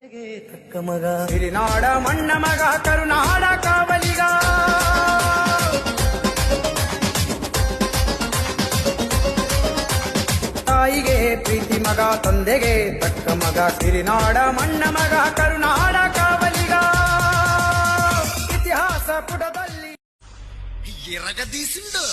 ತಕ್ಕ ಮಗ ಸಿರಿನಾಡ ಮಣ್ಣ ಮಗ ಕರುನಾಡ ಕಾವಲಿಗ ತಾಯಿಗೆ ಪ್ರೀತಿ ಮಗ ತಂದೆಗೆ ತಕ್ಕ ಮಗ ಸಿರಿನಾಡ ಮಣ್ಣ ಮಗ ಕರುನಾಡ ಕಾವಲಿಗ ಇತಿಹಾಸ ಪುಟದಲ್ಲಿ ఎరగదీసిండు